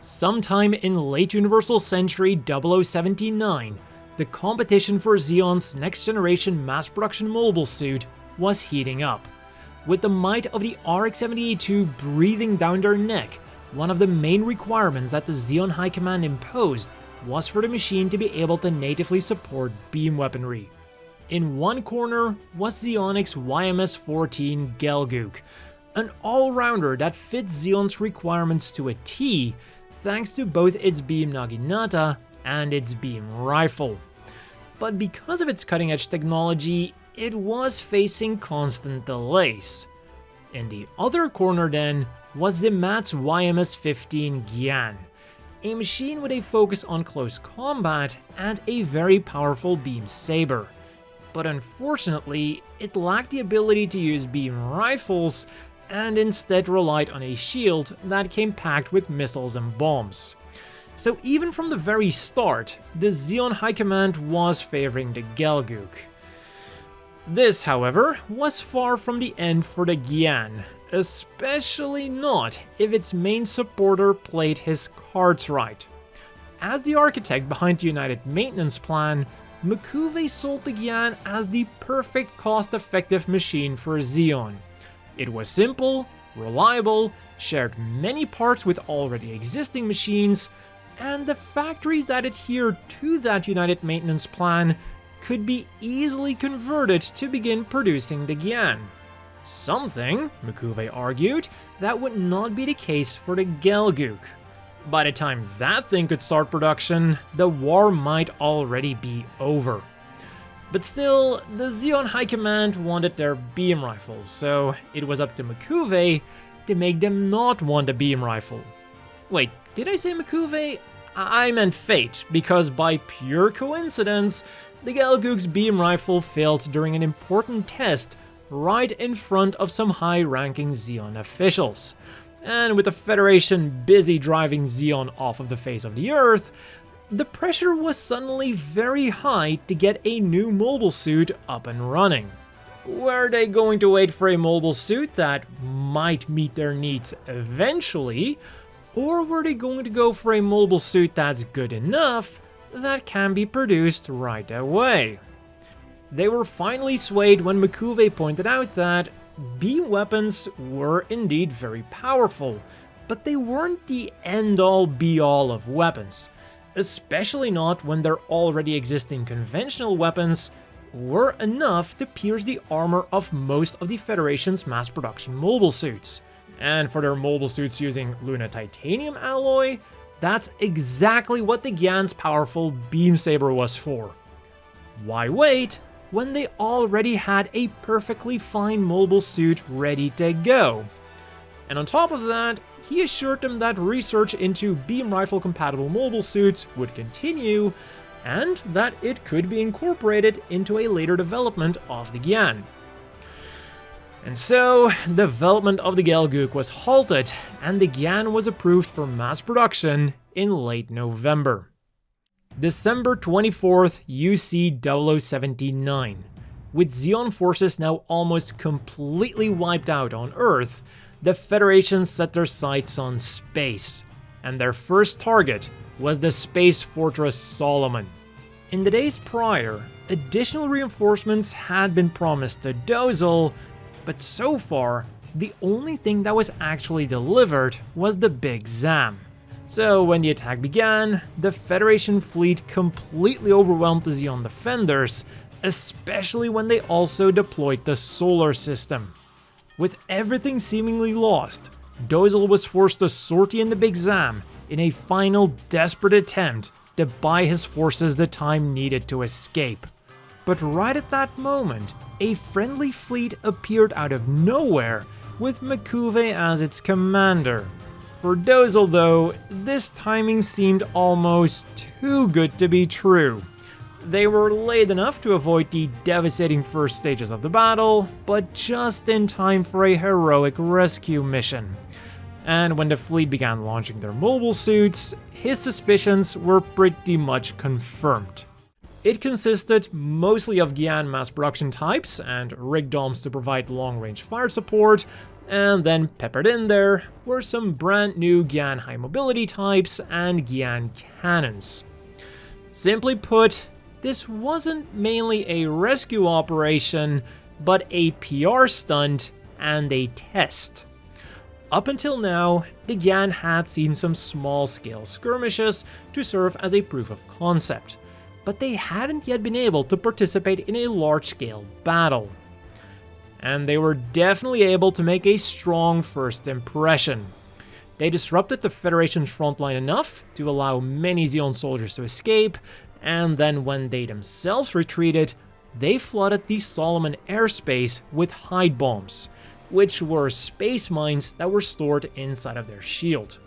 Sometime in late Universal Century 0079, the competition for Zeon's next-generation mass-production mobile suit was heating up. With the might of the RX-78-2 breathing down their neck, one of the main requirements that the Zeon High Command imposed was for the machine to be able to natively support beam weaponry. In one corner was Zeonic's YMS-14 Galou, an all-rounder that fits Zeon's requirements to a T, thanks to both its beam Naginata and its beam rifle. But because of its cutting-edge technology, it was facing constant delays. In the other corner then was Zimat's YMS-15 Gyan, a machine with a focus on close combat and a very powerful beam saber. But unfortunately, it lacked the ability to use beam rifles and instead relied on a shield that came packed with missiles and bombs. So even from the very start, the Zeon High Command was favoring the Galou. This, however, was far from the end for the Gyan, especially not if its main supporter played his cards right. As the architect behind the United Maintenance Plan, Mikuve sold the Gyan as the perfect cost-effective machine for Zeon. It was simple, reliable, shared many parts with already existing machines, and the factories that adhered to that United Maintenance Plan could be easily converted to begin producing the Gyan. Something, Mikuve argued, that would not be the case for the Galou. By the time that thing could start production, the war might already be over. But still, the Zeon High Command wanted their beam rifles, so it was up to Mikuve to make them not want a beam rifle. Wait, did I say Mikuve? I meant Fate, because by pure coincidence, the Galou's beam rifle failed during an important test right in front of some high-ranking Zeon officials. And with the Federation busy driving Zeon off of the face of the Earth, the pressure was suddenly very high to get a new mobile suit up and running. Were they going to wait for a mobile suit that might meet their needs eventually, or were they going to go for a mobile suit that's good enough that can be produced right away? They were finally swayed when Mikuve pointed out that beam weapons were indeed very powerful, but they weren't the end-all be-all of weapons. Especially not when their already existing conventional weapons were enough to pierce the armor of most of the Federation's mass production mobile suits. And for their mobile suits using Luna titanium alloy, that's exactly what the Gyan's powerful beam saber was for. Why wait when they already had a perfectly fine mobile suit ready to go? And on top of that, he assured them that research into beam rifle compatible mobile suits would continue, and that it could be incorporated into a later development of the Gyan. And so, development of the Galou was halted, and the Gyan was approved for mass production in late November. December 24th, UC 0079. With Zeon forces now almost completely wiped out on Earth, the Federation set their sights on space, and their first target was the space fortress Solomon. In the days prior, additional reinforcements had been promised to Dozle, but so far, the only thing that was actually delivered was the Big Zam. So when the attack began, the Federation fleet completely overwhelmed the Zeon defenders, especially when they also deployed the solar system. With everything seemingly lost, Dozle was forced to sortie in the Big Zam in a final desperate attempt to buy his forces the time needed to escape. But right at that moment, a friendly fleet appeared out of nowhere with Mikuve as its commander. For Dozle though, this timing seemed almost too good to be true. They were late enough to avoid the devastating first stages of the battle, but just in time for a heroic rescue mission. And when the fleet began launching their mobile suits, his suspicions were pretty much confirmed. It consisted mostly of Gyan mass production types and rig domes to provide long-range fire support, And then peppered in there were some brand new Gyan high mobility types and Gyan cannons. Simply put, this wasn't mainly a rescue operation, but a PR stunt and a test. Up until now, the Gyan had seen some small-scale skirmishes to serve as a proof of concept, but they hadn't yet been able to participate in a large-scale battle. And they were definitely able to make a strong first impression. They disrupted the Federation's frontline enough to allow many Zeon soldiers to escape, and then when they themselves retreated, they flooded the Solomon airspace with hide bombs, which were space mines that were stored inside of their shield.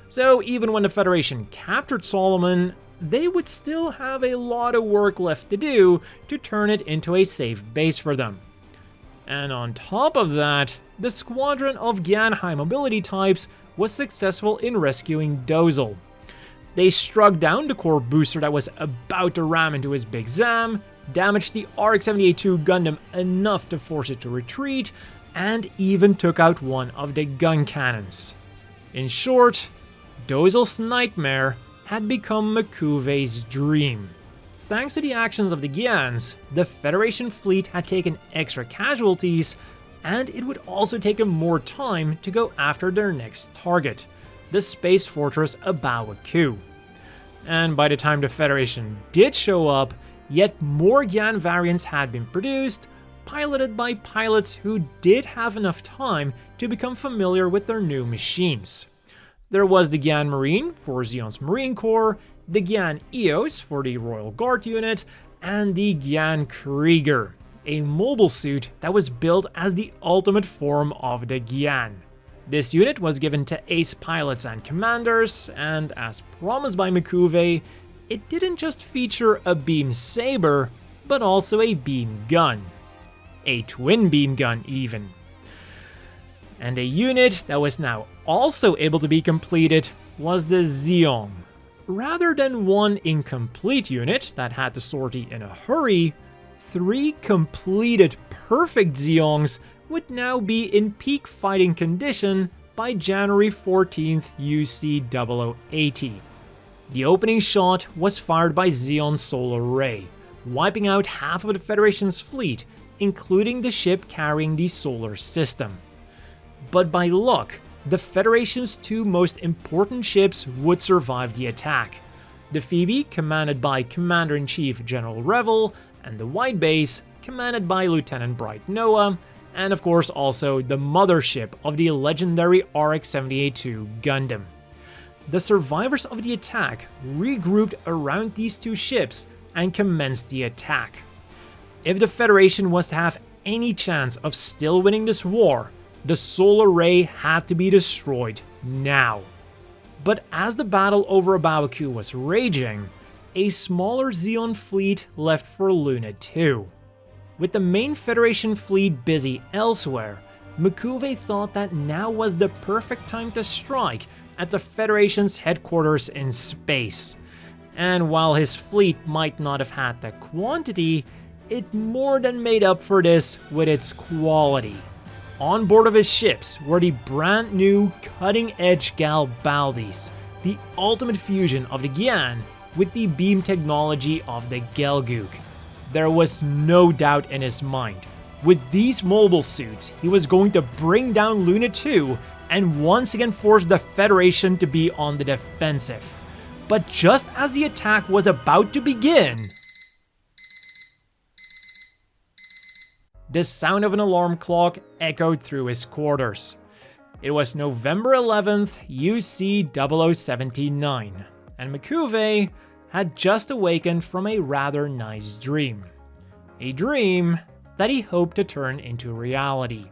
So even when the Federation captured Solomon, they would still have a lot of work left to do to turn it into a safe base for them. And on top of that, the squadron of Gyan high mobility types was successful in rescuing Dozel. They struck down the core booster that was about to ram into his big Zam, damaged the RX-78-2 Gundam enough to force it to retreat, and even took out one of the gun cannons. In short, Dozel's nightmare had become M'Quve's dream. Thanks to the actions of the Gyans, the Federation fleet had taken extra casualties, and it would also take them more time to go after their next target, the space fortress A Baoa Qu. And by the time the Federation did show up, yet more Gyan variants had been produced, piloted by pilots who did have enough time to become familiar with their new machines. There was the Gyan Marine for Zeon's Marine Corps, the Gyan EOS for the Royal Guard unit, and the Gyan Krieger, a mobile suit that was built as the ultimate form of the Gyan. This unit was given to ace pilots and commanders, and as promised by M'Quve, it didn't just feature a beam saber, but also a beam gun. A twin beam gun even. And a unit that was now also able to be completed was the Zeon. Rather than one incomplete unit that had to sortie in a hurry, 3 completed perfect Zeons would now be in peak fighting condition by January 14th UC 0080. The opening shot was fired by Zeon's solar ray, wiping out half of the Federation's fleet, including the ship carrying the solar system. But by luck, the Federation's 2 most important ships would survive the attack. The Phoebe, commanded by Commander-in-Chief General Revel, and the White Base, commanded by Lieutenant Bright Noah, and of course also the mothership of the legendary RX-78-2 Gundam. The survivors of the attack regrouped around these 2 ships and commenced the attack. If the Federation was to have any chance of still winning this war, the solar ray had to be destroyed now. But as the battle over A Baoa Qu was raging, a smaller Zeon fleet left for Luna 2. With the main Federation fleet busy elsewhere, M'Quve thought that now was the perfect time to strike at the Federation's headquarters in space. And while his fleet might not have had the quantity, it more than made up for this with its quality. On board of his ships were the brand new cutting-edge Galbaldis, the ultimate fusion of the Gyan with the beam technology of the Gelgook. There was no doubt in his mind. With these mobile suits, he was going to bring down Luna 2 and once again force the Federation to be on the defensive. But just as the attack was about to begin, the sound of an alarm clock echoed through his quarters. It was November 11th, UC 0079, and M'Quve had just awakened from a rather nice dream. A dream that he hoped to turn into reality.